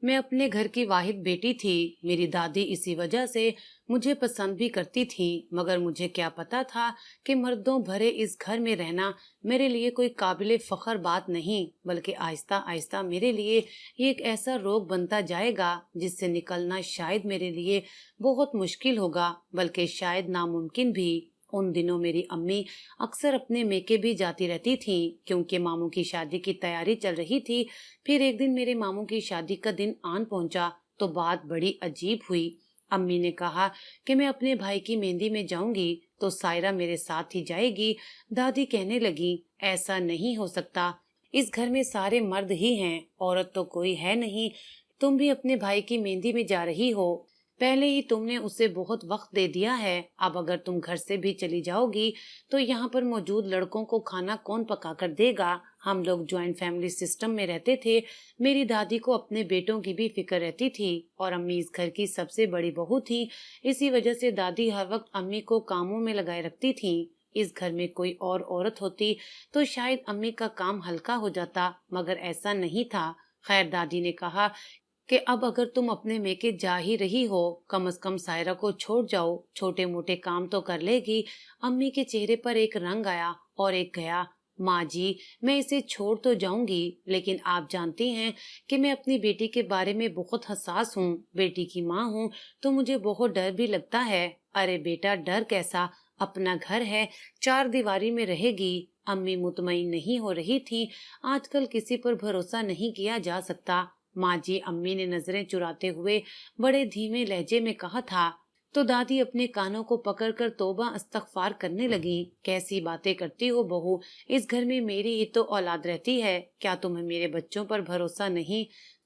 मैं अपने घर की वाहिद बेटी थी। मेरी दादी इसी वजह से मुझे पसंद भी करती थी, मगर मुझे क्या पता था कि मर्दों भरे इस घर में रहना मेरे लिए कोई काबिले फख्र बात नहीं, बल्कि आहिस्ता आहिस्ता मेरे लिए ये एक ऐसा रोग बनता जाएगा जिससे निकलना शायद मेरे लिए बहुत मुश्किल होगा, बल्कि शायद नामुमकिन भी। उन दिनों मेरी अम्मी अक्सर अपने मेके भी जाती रहती थीं, क्योंकि मामू की शादी की तैयारी चल रही थी। फिर एक दिन मेरे मामू की शादी का दिन आन पहुंचा तो बात बड़ी अजीब हुई। अम्मी ने कहा कि मैं अपने भाई की मेहंदी में जाऊंगी तो सायरा मेरे साथ ही जाएगी। दादी कहने लगी, ऐसा नहीं हो सकता, इस घर में सारे मर्द ही हैं, औरत तो कोई है नहीं। तुम भी अपने भाई की मेहंदी में जा रही हो, पहले ही तुमने उसे बहुत वक्त दे दिया है। अब अगर तुम घर से भी चली जाओगी तो यहाँ पर मौजूद लड़कों को खाना कौन पका कर देगा। हम लोग ज्वाइंट फैमिली सिस्टम में रहते थे। मेरी दादी को अपने बेटों की भी फिक्र रहती थी और अम्मी इस घर की सबसे बड़ी बहू थी। इसी वजह से दादी हर वक्त अम्मी को कामों में लगाए रखती थी। इस घर में कोई और औरत होती तो शायद अम्मी का काम हल्का हो जाता, मगर ऐसा नहीं था। खैर, दादी ने कहा कि अब अगर तुम अपने मेके जा ही रही हो, कम से कम सायरा को छोड़ जाओ, छोटे मोटे काम तो कर लेगी। अम्मी के चेहरे पर एक रंग आया और एक गया। माँ जी, मैं इसे छोड़ तो जाऊंगी, लेकिन आप जानती हैं कि मैं अपनी बेटी के बारे में बहुत हसास हूँ। बेटी की माँ हूँ तो मुझे बहुत डर भी लगता है। अरे बेटा, डर कैसा, अपना घर है, चार दीवारी में रहेगी। अम्मी मुतमईन नहीं हो रही थी। आजकल किसी पर भरोसा नहीं किया जा सकता। माँ जी, अम्मी ने नजरें चुराते हुए बड़े धीमे लहजे में कहा था। तो दादी अपने कानों को पकड़कर तौबा इस्तगफार करने लगी। कैसी बातें करती हो बहू, इस घर में मेरी ही तो औलाद रहती है, क्या तुम्हें मेरे बच्चों पर भरोसा नहीं?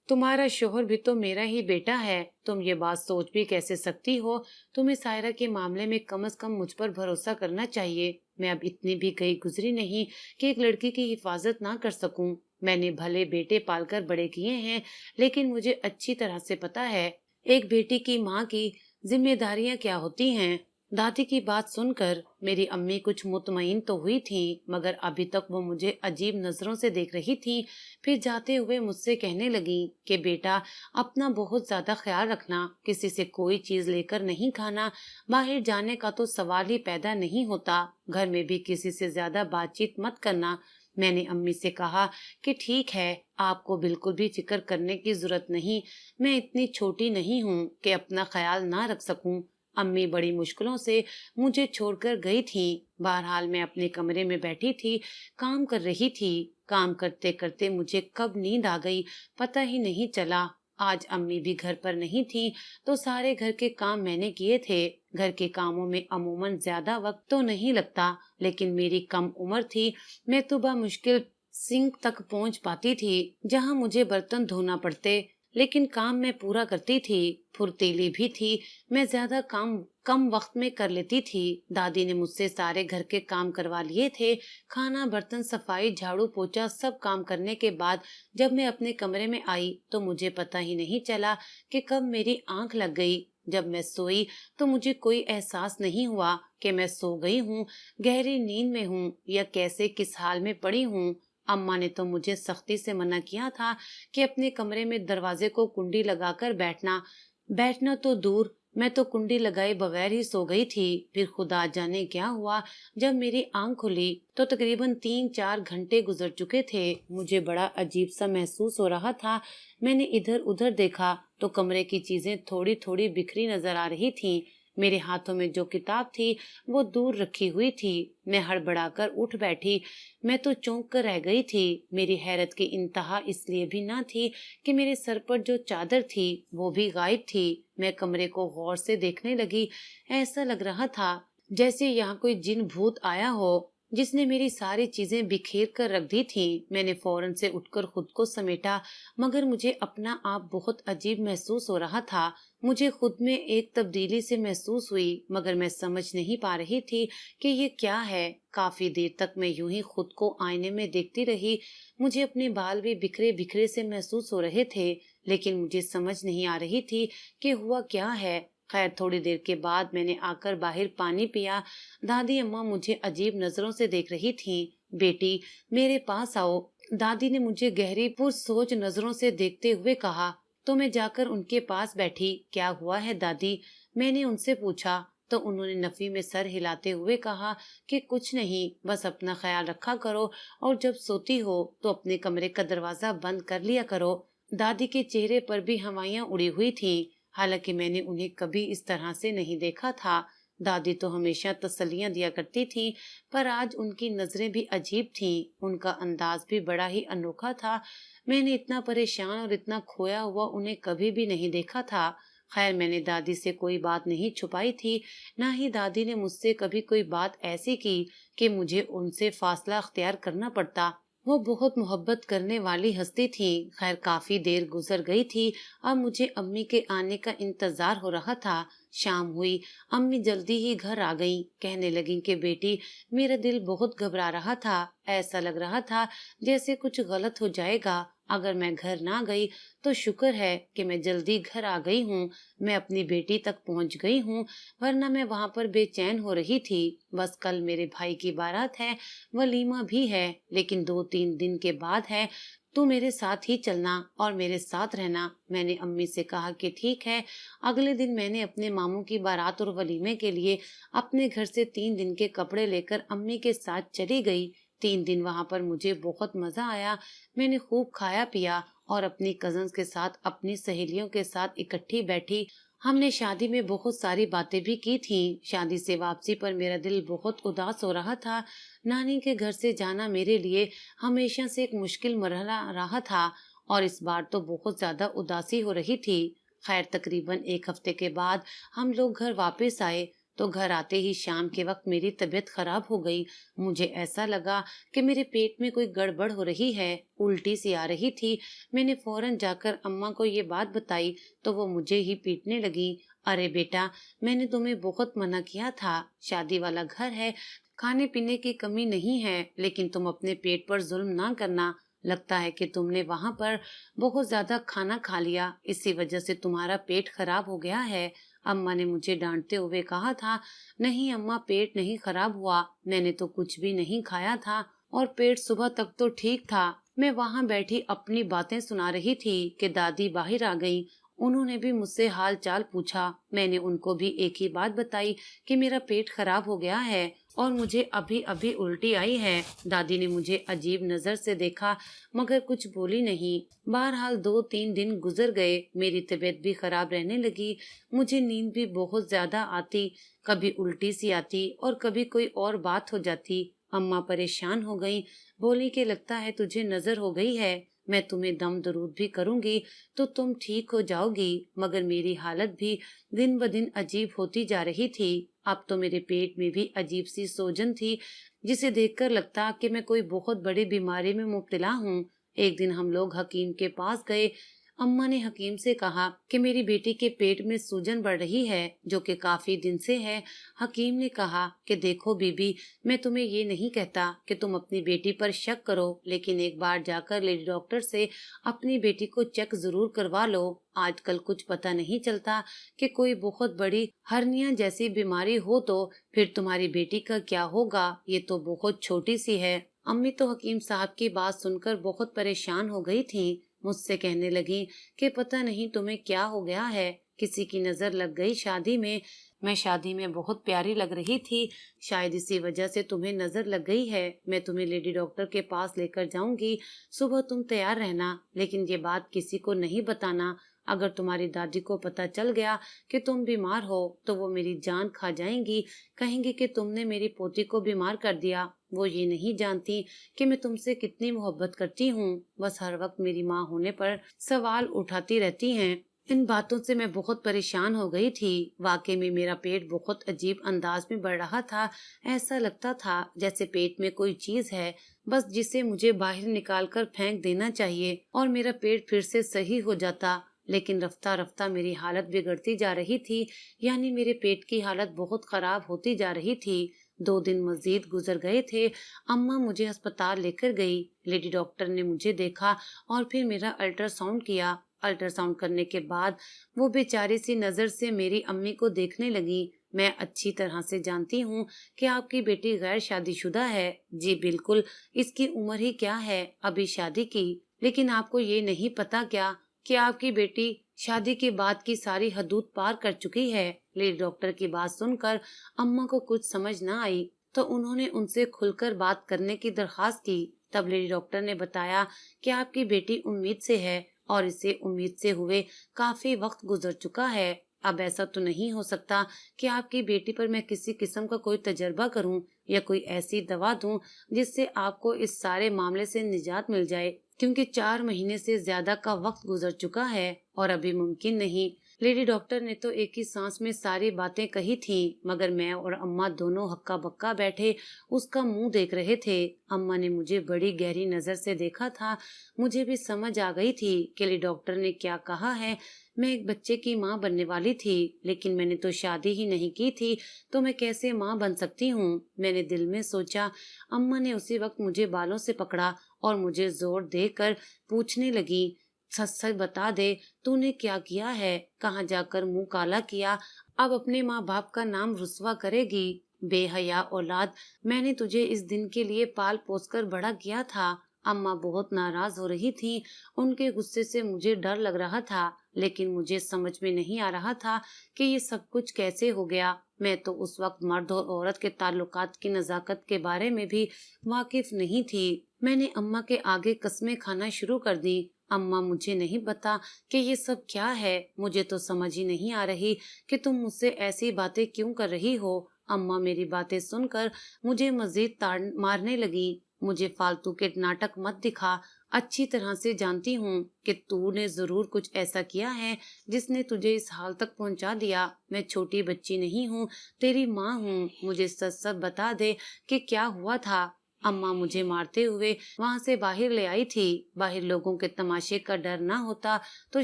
तुम्हारा शोहर भी तो मेरा ही बेटा है, तुम ये बात सोच भी कैसे सकती हो? तुम्हें सायरा के मामले में कम से कम मुझ पर भरोसा करना चाहिए। मैं अब इतनी भी गई गुजरी नहीं कि एक लड़की की हिफाजत ना कर सकूं। मैंने भले बेटे पालकर बड़े किए हैं, लेकिन मुझे अच्छी तरह से पता है एक बेटी की माँ की जिम्मेदारियां क्या होती हैं। दादी की बात सुनकर मेरी अम्मी कुछ मुतमईन तो हुई थी, मगर अभी तक वो मुझे अजीब नजरों से देख रही थी। फिर जाते हुए मुझसे कहने लगी कि बेटा, अपना बहुत ज्यादा ख्याल रखना, किसी से कोई चीज लेकर नहीं खाना, बाहर जाने का तो सवाल ही पैदा नहीं होता, घर में भी किसी से ज्यादा बातचीत मत करना। मैंने अम्मी से कहा कि ठीक है, आपको बिल्कुल भी फिक्र करने की जरूरत नहीं, मैं इतनी छोटी नहीं हूँ कि अपना ख्याल ना रख सकूं। अम्मी बड़ी मुश्किलों से मुझे छोड़कर गई थी। बहरहाल मैं अपने कमरे में बैठी थी, काम कर रही थी। काम करते करते मुझे कब नींद आ गई पता ही नहीं चला। आज अम्मी भी घर पर नहीं थी तो सारे घर के काम मैंने किए थे। घर के कामों में अमूमन ज्यादा वक्त तो नहीं लगता, लेकिन मेरी कम उम्र थी। मैं तो मुश्किल सिंक तक पहुंच पाती थी जहां मुझे बर्तन धोना पड़ते, लेकिन काम मैं पूरा करती थी। फुर्तीली भी थी, मैं ज्यादा काम कम वक्त में कर लेती थी। दादी ने मुझसे सारे घर के काम करवा लिए थे। खाना, बर्तन, सफाई, झाड़ू पोछा सब काम करने के बाद जब मैं अपने कमरे में आई तो मुझे पता ही नहीं चला कि कब मेरी आंख लग गई। जब मैं सोई तो मुझे कोई एहसास नहीं हुआ कि मैं सो गई हूँ, गहरी नींद में हूँ या कैसे किस हाल में पड़ी हूँ। अम्मा ने तो मुझे सख्ती से मना किया था कि अपने कमरे में दरवाजे को कुंडी लगाकर बैठना। बैठना तो दूर, मैं तो कुंडी लगाए बगैर ही सो गई थी। फिर खुदा जाने क्या हुआ, जब मेरी आंख खुली तो तकरीबन 3-4 घंटे गुजर चुके थे। मुझे बड़ा अजीब सा महसूस हो रहा था। मैंने इधर उधर देखा तो कमरे की चीजें थोड़ी थोड़ी बिखरी नजर आ रही थीं। मेरे हाथों में जो किताब थी वो दूर रखी हुई थी। मैं हड़बड़ाकर उठ बैठी। मैं तो चौंक कर रह गई थी। मेरी हैरत की इंतहा इसलिए भी ना थी कि मेरे सर पर जो चादर थी वो भी गायब थी। मैं कमरे को गौर से देखने लगी। ऐसा लग रहा था जैसे यहाँ कोई जिन भूत आया हो जिसने मेरी सारी चीजें बिखेर कर रख दी थी। मैंने फौरन से उठकर खुद को समेटा, मगर मुझे अपना आप बहुत अजीब महसूस हो रहा था। मुझे खुद में एक तब्दीली से महसूस हुई, मगर मैं समझ नहीं पा रही थी कि ये क्या है। काफी देर तक मैं यूं ही खुद को आईने में देखती रही। मुझे अपने बाल भी बिखरे बिखरे से महसूस हो रहे थे, लेकिन मुझे समझ नहीं आ रही थी कि हुआ क्या है। खैर, थोड़ी देर के बाद मैंने आकर बाहर पानी पिया। दादी अम्मा मुझे अजीब नजरों से देख रही थीं। बेटी, मेरे पास आओ, दादी ने मुझे गहरी पुरसोच नजरों से देखते हुए कहा। तो मैं जाकर उनके पास बैठी। क्या हुआ है दादी, मैंने उनसे पूछा। तो उन्होंने नफी में सर हिलाते हुए कहा कि कुछ नहीं, बस अपना ख्याल रखा करो और जब सोती हो तो अपने कमरे का दरवाजा बंद कर लिया करो। दादी के चेहरे पर भी हवाइयां उड़ी हुई थी, हालांकि मैंने उन्हें कभी इस तरह से नहीं देखा था। दादी तो हमेशा तसल्लियां दिया करती थी, पर आज उनकी नजरें भी अजीब थीं, उनका अंदाज भी बड़ा ही अनोखा था। मैंने इतना परेशान और इतना खोया हुआ उन्हें कभी भी नहीं देखा था। खैर, मैंने दादी से कोई बात नहीं छुपाई थी, ना ही दादी ने मुझसे कभी कोई बात ऐसी की कि मुझे उनसे फासला अख्तियार करना पड़ता। वो बहुत मोहब्बत करने वाली हस्ती थी। खैर, काफी देर गुजर गई थी। अब मुझे अम्मी के आने का इंतजार हो रहा था। शाम हुई, अम्मी जल्दी ही घर आ गईं। कहने लगी कि बेटी, मेरा दिल बहुत घबरा रहा था। ऐसा लग रहा था जैसे कुछ गलत हो जाएगा। अगर मैं घर ना गई तो शुक्र है कि मैं जल्दी घर आ गई हूँ, मैं अपनी बेटी तक पहुँच गई हूँ, वरना मैं वहाँ पर बेचैन हो रही थी। बस कल मेरे भाई की बारात है, वलीमा भी है, लेकिन 2-3 दिन के बाद है। तू मेरे साथ ही चलना और मेरे साथ रहना। मैंने अम्मी से कहा कि ठीक है। अगले दिन मैंने अपने मामू की बारात और वलीमे के लिए अपने घर से 3 दिन के कपड़े लेकर अम्मी के साथ चली गई। 3 दिन वहां पर मुझे बहुत मजा आया। मैंने खूब खाया पिया और अपनी कजन्स के साथ, अपनी सहेलियों के साथ इकट्ठी बैठी। हमने शादी में बहुत सारी बातें भी की थी। शादी से वापसी पर मेरा दिल बहुत उदास हो रहा था। नानी के घर से जाना मेरे लिए हमेशा से एक मुश्किल मरहला रहा था और इस बार तो बहुत ज्यादा उदासी हो रही थी। खैर, तकरीबन 1 हफ्ते के बाद हम लोग घर वापस आए। तो घर आते ही शाम के वक्त मेरी तबीयत खराब हो गई। मुझे ऐसा लगा कि मेरे पेट में कोई गड़बड़ हो रही है, उल्टी सी आ रही थी। मैंने फौरन जाकर अम्मा को ये बात बताई तो वो मुझे ही पीटने लगी। अरे बेटा, मैंने तुम्हें बहुत मना किया था, शादी वाला घर है, खाने पीने की कमी नहीं है, लेकिन तुम अपने पेट पर जुल्म ना करना। लगता है कि तुमने वहां पर बहुत ज्यादा खाना खा लिया, इसी वजह से तुम्हारा पेट खराब हो गया है। अम्मा ने मुझे डांटते हुए कहा था। नहीं अम्मा, पेट नहीं खराब हुआ, मैंने तो कुछ भी नहीं खाया था और पेट सुबह तक तो ठीक था। मैं वहां बैठी अपनी बातें सुना रही थी कि दादी बाहर आ गई। उन्होंने भी मुझसे हाल चाल पूछा। मैंने उनको भी एक ही बात बताई कि मेरा पेट खराब हो गया है और मुझे अभी अभी उल्टी आई है। दादी ने मुझे अजीब नजर से देखा, मगर कुछ बोली नहीं। बहरहाल 2-3 दिन गुजर गए। मेरी तबीयत भी खराब रहने लगी। मुझे नींद भी बहुत ज्यादा आती, कभी उल्टी सी आती और कभी कोई और बात हो जाती। अम्मा परेशान हो गई, बोली कि लगता है तुझे नजर हो गई है, मैं तुम्हें दम दरूद भी करूंगी तो तुम ठीक हो जाओगी। मगर मेरी हालत भी दिन ब दिन अजीब होती जा रही थी। अब तो मेरे पेट में भी अजीब सी सोजन थी, जिसे देखकर लगता कि मैं कोई बहुत बड़ी बीमारी में मुब्तला हूँ। एक दिन हम लोग हकीम के पास गए। अम्मा ने हकीम से कहा कि मेरी बेटी के पेट में सूजन बढ़ रही है, जो कि काफी दिन से है। हकीम ने कहा कि देखो बीबी, मैं तुम्हें ये नहीं कहता कि तुम अपनी बेटी पर शक करो, लेकिन एक बार जाकर लेडी डॉक्टर से अपनी बेटी को चेक जरूर करवा लो। आजकल कुछ पता नहीं चलता कि कोई बहुत बड़ी हर्निया जैसी बीमारी हो तो फिर तुम्हारी बेटी का क्या होगा, ये तो बहुत छोटी सी है। अम्मी तो हकीम साहब की बात सुनकर बहुत परेशान हो गई थी। मुझसे कहने लगी कि पता नहीं तुम्हें क्या हो गया है, किसी की नजर लग गई शादी में। मैं शादी में बहुत प्यारी लग रही थी, शायद इसी वजह से तुम्हें नजर लग गई है। मैं तुम्हें लेडी डॉक्टर के पास लेकर जाऊंगी, सुबह तुम तैयार रहना, लेकिन ये बात किसी को नहीं बताना। अगर तुम्हारी दादी को पता चल गया कि तुम बीमार हो तो वो मेरी जान खा जाएंगी, कहेंगी कि तुमने मेरी पोती को बीमार कर दिया। वो ये नहीं जानती कि मैं तुमसे कितनी मोहब्बत करती हूँ, बस हर वक्त मेरी माँ होने पर सवाल उठाती रहती हैं। इन बातों से मैं बहुत परेशान हो गई थी। वाकई में मेरा पेट बहुत अजीब अंदाज में बढ़ रहा था। ऐसा लगता था जैसे पेट में कोई चीज है, बस जिसे मुझे बाहर निकाल कर फेंक देना चाहिए और मेरा पेट फिर से सही हो जाता। लेकिन रफ्ता रफ्ता मेरी हालत बिगड़ती जा रही थी, यानी मेरे पेट की हालत बहुत खराब होती जा रही थी। 2 दिन मजीद गुजर गए थे। अम्मा मुझे अस्पताल लेकर गई। लेडी डॉक्टर ने मुझे देखा और फिर मेरा अल्ट्रासाउंड किया। अल्ट्रासाउंड करने के बाद वो बेचारी सी नजर से मेरी अम्मी को देखने लगी। मैं अच्छी तरह से जानती हूँ कि आपकी बेटी गैर शादीशुदा है। जी बिल्कुल, इसकी उम्र ही क्या है अभी शादी की, लेकिन आपको ये नहीं पता क्या कि आपकी बेटी शादी के बाद की सारी हदूद पार कर चुकी है। लेडी डॉक्टर की बात सुनकर अम्मा को कुछ समझ न आई, तो उन्होंने उनसे खुलकर बात करने की दरखास्त की। तब लेडी डॉक्टर ने बताया कि आपकी बेटी उम्मीद से है और इसे उम्मीद से हुए काफी वक्त गुजर चुका है। अब ऐसा तो नहीं हो सकता कि आपकी बेटी पर मैं किसी किस्म का कोई तजर्बा करूं या कोई ऐसी दवा दूं जिससे आपको इस सारे मामले से निजात मिल जाए, क्योंकि 4 महीने से ज्यादा का वक्त गुजर चुका है और अभी मुमकिन नहीं। लेडी डॉक्टर ने तो एक ही सांस में सारी बातें कही थी, मगर मैं और अम्मा दोनों हक्का बक्का बैठे उसका मुंह देख रहे थे। अम्मा ने मुझे बड़ी गहरी नजर से देखा था। मुझे भी समझ आ गई थी कि लेडी डॉक्टर ने क्या कहा है। मैं एक बच्चे की माँ बनने वाली थी, लेकिन मैंने तो शादी ही नहीं की थी, तो मैं कैसे माँ बन सकती हूँ, मैंने दिल में सोचा। अम्मा ने उसी वक्त मुझे बालों से पकड़ा और मुझे जोर देकर पूछने लगी, सच सच बता दे, तूने क्या किया है, कहाँ जाकर मुंह काला किया, अब अपने माँ बाप का नाम रुस्वा करेगी। बेहया औलाद, मैंने तुझे इस दिन के लिए पाल पोस कर बड़ा किया था। अम्मा बहुत नाराज हो रही थी। उनके गुस्से से मुझे डर लग रहा था, लेकिन मुझे समझ में नहीं आ रहा था कि ये सब कुछ कैसे हो गया। मैं तो उस वक्त मर्द और औरत के ताल्लुकात की नजाकत के बारे में भी वाकिफ नहीं थी। मैंने अम्मा के आगे कस्में खाना शुरू कर दी। अम्मा, मुझे नहीं पता कि ये सब क्या है। मुझे तो समझ ही नहीं आ रही कि तुम मुझसे ऐसी बातें क्यों कर रही हो। अम्मा मेरी बातें सुनकर मुझे मजीद ताड़ मारने लगी। मुझे फालतू के नाटक मत दिखा। अच्छी तरह से जानती हूँ कि तूने जरूर कुछ ऐसा किया है जिसने तुझे इस हाल तक पहुँचा दिया। मैं छोटी बच्ची नहीं हूँ, तेरी माँ हूँ। मुझे सच सच बता दे कि क्या हुआ था। अम्मा मुझे मारते हुए वहाँ से बाहर ले आई थी। बाहर लोगों के तमाशे का डर ना होता तो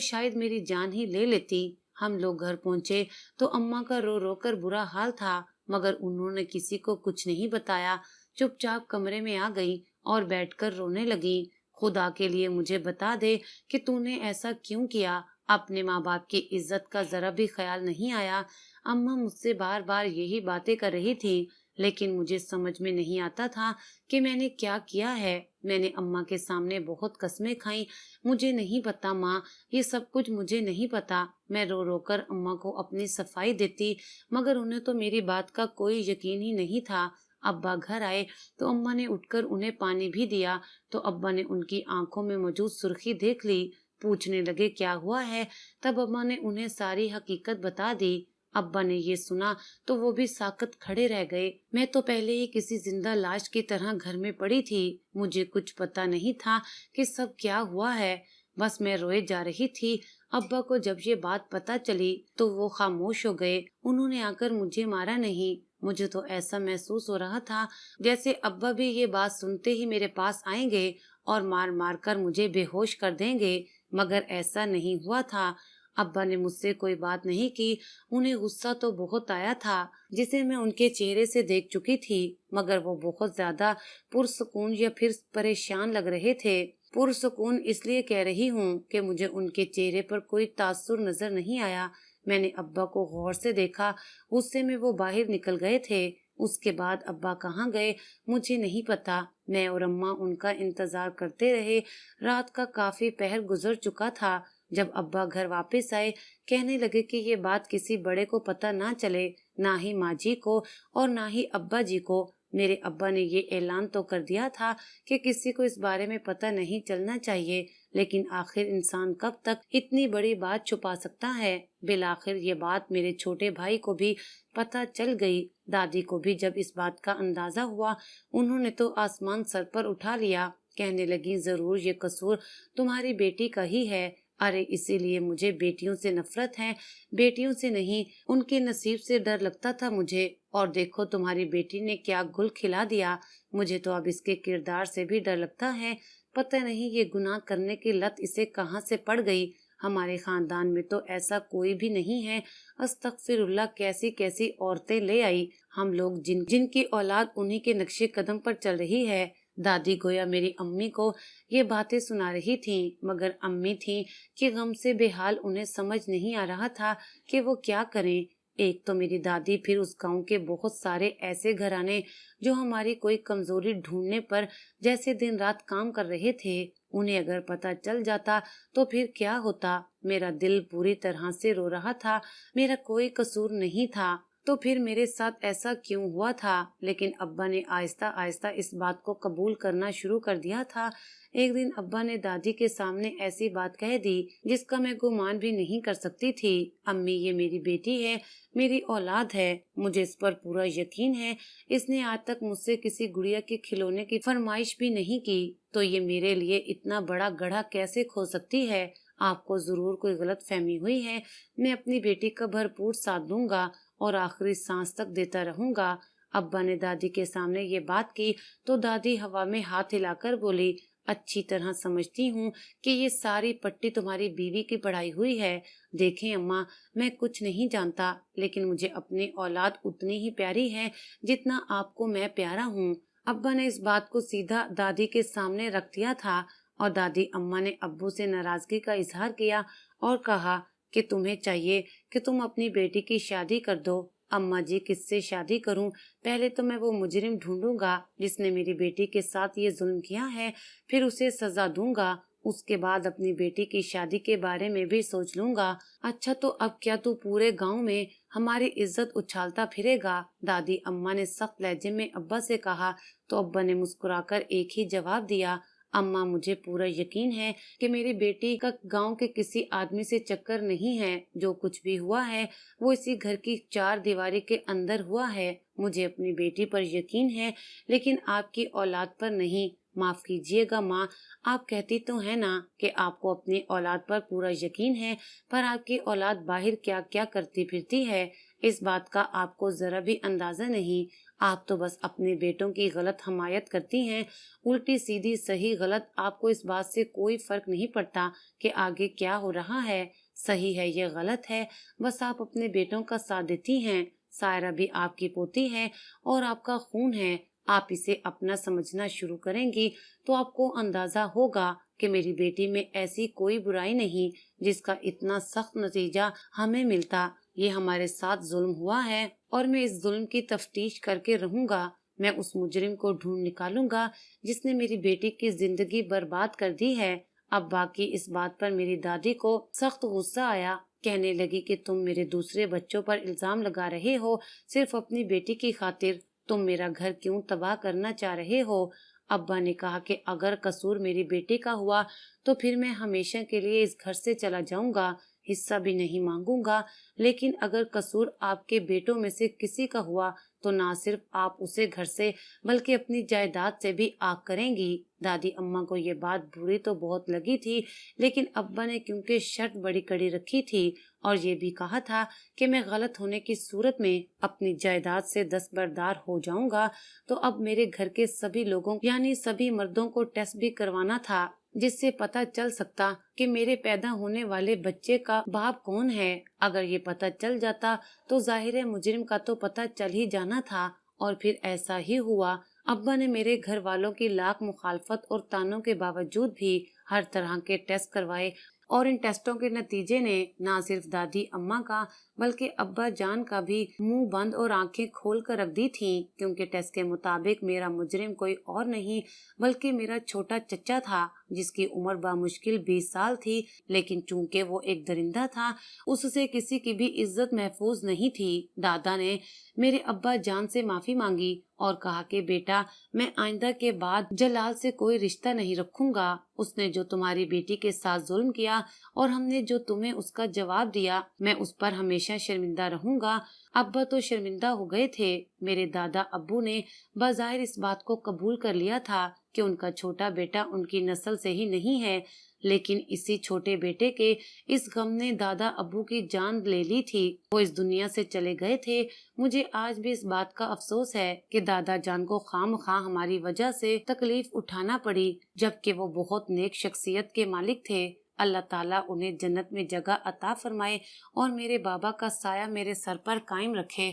शायद मेरी जान ही ले लेती। हम लोग घर पहुँचे तो अम्मा का रो रो कर बुरा हाल था, मगर उन्होंने किसी को कुछ नहीं बताया। चुपचाप कमरे में आ गई और बैठकर रोने लगी। खुदा के लिए मुझे बता दे कि तूने ऐसा क्यों किया। अपने माँ बाप की इज्जत का जरा भी ख्याल नहीं आया। अम्मा मुझसे बार बार यही बातें कर रही थी, लेकिन मुझे समझ में नहीं आता था कि मैंने क्या किया है। मैंने अम्मा के सामने बहुत कस्में खाई। मुझे नहीं पता माँ, ये सब कुछ मुझे नहीं पता। मैं रो रो कर अम्मा को अपनी सफाई देती, मगर उन्हें तो मेरी बात का कोई यकीन ही नहीं था। अब्बा घर आए तो अम्मा ने उठकर उन्हें पानी भी दिया, तो अब्बा ने उनकी आंखों में मौजूद सुर्खी देख ली। पूछने लगे क्या हुआ है। तब अम्मा ने उन्हें सारी हकीकत बता दी। अब्बा ने ये सुना तो वो भी साकत खड़े रह गए। मैं तो पहले ही किसी जिंदा लाश की तरह घर में पड़ी थी। मुझे कुछ पता नहीं था कि सब क्या हुआ है। बस मैं रोए जा रही थी। अब्बा को जब ये बात पता चली तो वो खामोश हो गए। उन्होंने आकर मुझे मारा नहीं। मुझे तो ऐसा महसूस हो रहा था जैसे अब्बा भी ये बात सुनते ही मेरे पास आएंगे और मार मार कर मुझे बेहोश कर देंगे, मगर ऐसा नहीं हुआ था। अब्बा ने मुझसे कोई बात नहीं की। उन्हें गुस्सा तो बहुत आया था, जिसे मैं उनके चेहरे से देख चुकी थी, मगर वो बहुत ज्यादा पुरसुकून या फिर परेशान लग रहे थे। पुरसुकून इसलिए कह रही हूँ कि मुझे उनके चेहरे पर कोई तासुर नजर नहीं आया। मैंने अब्बा को गौर से देखा। गुस्से में वो बाहर निकल गए थे। उसके बाद अब्बा कहाँ गए मुझे नहीं पता। मैं और अम्मा उनका इंतजार करते रहे। रात का काफी पहर गुजर चुका था। जब अब्बा घर वापस आए, कहने लगे कि ये बात किसी बड़े को पता ना चले, ना ही माँ जी को और ना ही अब्बा जी को। मेरे अब्बा ने ये ऐलान तो कर दिया था कि किसी को इस बारे में पता नहीं चलना चाहिए, लेकिन आखिर इंसान कब तक इतनी बड़ी बात छुपा सकता है। बिलाखिर ये बात मेरे छोटे भाई को भी पता चल गई। दादी को भी जब इस बात का अंदाजा हुआ, उन्होंने तो आसमान सर पर उठा लिया। कहने लगी, जरूर ये कसूर तुम्हारी बेटी का ही है। अरे इसीलिए मुझे बेटियों से नफरत है, बेटियों से नहीं, उनके नसीब से डर लगता था मुझे। और देखो तुम्हारी बेटी ने क्या गुल खिला दिया। मुझे तो अब इसके किरदार से भी डर लगता है। पता नहीं ये गुनाह करने की लत इसे कहाँ से पड़ गई। हमारे खानदान में तो ऐसा कोई भी नहीं है। अस्तगफिरुल्लाह, कैसी कैसी औरतें ले आई। हम लोग जिनकी औलाद उन्हीं के नक्शे कदम पर चल रही है। दादी गोया मेरी अम्मी को ये बातें सुना रही थी, मगर अम्मी थी कि गम से बेहाल, उन्हें समझ नहीं आ रहा था कि वो क्या करें। ایک تو میری دادی، پھر اس گاؤں کے بہت سارے ایسے گھرانے جو ہماری کوئی کمزوری ڈھونڈنے پر جیسے دن رات کام کر رہے تھے، انہیں اگر پتہ چل جاتا تو پھر کیا ہوتا۔ میرا دل پوری طرح سے رو رہا تھا، میرا کوئی قصور نہیں تھا، تو پھر میرے ساتھ ایسا کیوں ہوا تھا؟ لیکن ابا نے آہستہ آہستہ اس بات کو قبول کرنا شروع کر دیا تھا۔ ایک دن ابا نے دادی کے سامنے ایسی بات کہہ دی جس کا میں گمان بھی نہیں کر سکتی تھی۔ امی، یہ میری بیٹی ہے، میری اولاد ہے، مجھے اس پر پورا یقین ہے۔ اس نے آج تک مجھ سے کسی گڑیا کے کھلونے کی فرمائش بھی نہیں کی، تو یہ میرے لیے اتنا بڑا گڑھا کیسے کھول سکتی ہے؟ آپ کو ضرور کوئی غلط فہمی ہوئی ہے۔ میں اپنی بیٹی کا بھرپور ساتھ دوں گا اور آخری سانس تک دیتا رہوں گا۔ ابا نے دادی کے سامنے یہ بات کی تو دادی ہوا میں ہاتھ ہلا کر بولی، اچھی طرح سمجھتی ہوں کہ یہ ساری پٹی تمہاری بیوی کی پڑھائی ہوئی ہے۔ دیکھیں اماں، میں کچھ نہیں جانتا، لیکن مجھے اپنی اولاد اتنی ہی پیاری ہے جتنا آپ کو میں پیارا ہوں۔ ابا نے اس بات کو سیدھا دادی کے سامنے رکھ دیا تھا، اور دادی اماں نے ابو سے ناراضگی کا اظہار کیا اور کہا کہ تمہیں چاہیے کہ تم اپنی بیٹی کی شادی کر دو۔ اماں جی، کس سے شادی کروں؟ پہلے تو میں وہ مجرم ڈھونڈوں گا جس نے میری بیٹی کے ساتھ یہ ظلم کیا ہے، پھر اسے سزا دوں گا، اس کے بعد اپنی بیٹی کی شادی کے بارے میں بھی سوچ لوں گا۔ اچھا، تو اب کیا تو پورے گاؤں میں ہماری عزت اچھالتا پھرے گا؟ دادی اماں نے سخت لہجے میں ابا سے کہا، تو ابا نے مسکرا کر ایک ہی جواب دیا، اماں، مجھے پورا یقین ہے کہ میری بیٹی کا گاؤں کے کسی آدمی سے چکر نہیں ہے۔ جو کچھ بھی ہوا ہے وہ اسی گھر کی چار دیواری کے اندر ہوا ہے۔ مجھے اپنی بیٹی پر یقین ہے، لیکن آپ کی اولاد پر نہیں۔ معاف کیجیے گا ماں، آپ کہتی تو ہیں نا کہ آپ کو اپنی اولاد پر پورا یقین ہے، پر آپ کی اولاد باہر کیا کیا کرتی پھرتی ہے، اس بات کا آپ کو ذرا بھی اندازہ نہیں۔ آپ تو بس اپنے بیٹوں کی غلط حمایت کرتی ہیں، الٹی سیدھی صحیح غلط آپ کو اس بات سے کوئی فرق نہیں پڑتا کہ آگے کیا ہو رہا ہے، صحیح ہے یا غلط ہے، بس آپ اپنے بیٹوں کا ساتھ دیتی ہیں۔ سائرہ بھی آپ کی پوتی ہے اور آپ کا خون ہے، آپ اسے اپنا سمجھنا شروع کریں گی تو آپ کو اندازہ ہوگا کہ میری بیٹی میں ایسی کوئی برائی نہیں جس کا اتنا سخت نتیجہ ہمیں ملتا۔ یہ ہمارے ساتھ ظلم ہوا ہے اور میں اس ظلم کی تفتیش کر کے رہوں گا۔ میں اس مجرم کو ڈھونڈ نکالوں گا جس نے میری بیٹی کی زندگی برباد کر دی ہے۔ اب باقی اس بات پر میری دادی کو سخت غصہ آیا، کہنے لگی کہ تم میرے دوسرے بچوں پر الزام لگا رہے ہو صرف اپنی بیٹی کی خاطر، تم میرا گھر کیوں تباہ کرنا چاہ رہے ہو؟ ابا نے کہا کہ اگر قصور میری بیٹی کا ہوا تو پھر میں ہمیشہ کے لیے اس گھر سے چلا جاؤں گا، حصہ بھی نہیں مانگوں گا، لیکن اگر قصور آپ کے بیٹوں میں سے کسی کا ہوا تو نہ صرف آپ اسے گھر سے بلکہ اپنی جائیداد سے بھی آگ کریں گی۔ دادی اماں کو یہ بات بری تو بہت لگی تھی، لیکن ابا نے کیونکہ شرط بڑی کڑی رکھی تھی اور یہ بھی کہا تھا کہ میں غلط ہونے کی صورت میں اپنی جائیداد سے دستبردار ہو جاؤں گا، تو اب میرے گھر کے سبھی لوگوں یعنی سبھی مردوں کو ٹیسٹ بھی کروانا تھا جس سے پتہ چل سکتا کہ میرے پیدا ہونے والے بچے کا باپ کون ہے۔ اگر یہ پتہ چل جاتا تو ظاہر مجرم کا تو پتہ چل ہی جانا تھا، اور پھر ایسا ہی ہوا۔ ابا نے میرے گھر والوں کی لاکھ مخالفت اور تانوں کے باوجود بھی ہر طرح کے ٹیسٹ کروائے، اور ان ٹیسٹوں کے نتیجے نے نہ صرف دادی اماں کا بلکہ ابا جان کا بھی منہ بند اور آنکھیں کھول کر رکھ دی تھیں، کیونکہ ٹیسٹ کے مطابق میرا مجرم کوئی اور نہیں بلکہ میرا چھوٹا چچا تھا، جس کی عمر بامشکل 20 سال تھی، لیکن چونکہ وہ ایک درندہ تھا اس سے کسی کی بھی عزت محفوظ نہیں تھی۔ دادا نے میرے ابا جان سے معافی مانگی اور کہا کہ بیٹا، میں آئندہ کے بعد جلال سے کوئی رشتہ نہیں رکھوں گا۔ اس نے جو تمہاری بیٹی کے ساتھ ظلم کیا اور ہم نے جو تمہیں اس کا جواب دیا، میں اس پر ہمیشہ شرمندہ رہوں گا۔ ابا تو شرمندہ ہو گئے تھے۔ میرے دادا ابو نے بظاہر اس بات کو قبول کر لیا تھا کہ ان کا چھوٹا بیٹا ان کی نسل سے ہی نہیں ہے، لیکن اسی چھوٹے بیٹے کے اس غم نے دادا ابو کی جان لے لی تھی۔ وہ اس دنیا سے چلے گئے تھے۔ مجھے آج بھی اس بات کا افسوس ہے کہ دادا جان کو خواہ مخواہ ہماری وجہ سے تکلیف اٹھانا پڑی، جبکہ وہ بہت نیک شخصیت کے مالک تھے۔ اللہ تعالیٰ انہیں جنت میں جگہ عطا فرمائے اور میرے بابا کا سایہ میرے سر پر قائم رکھے۔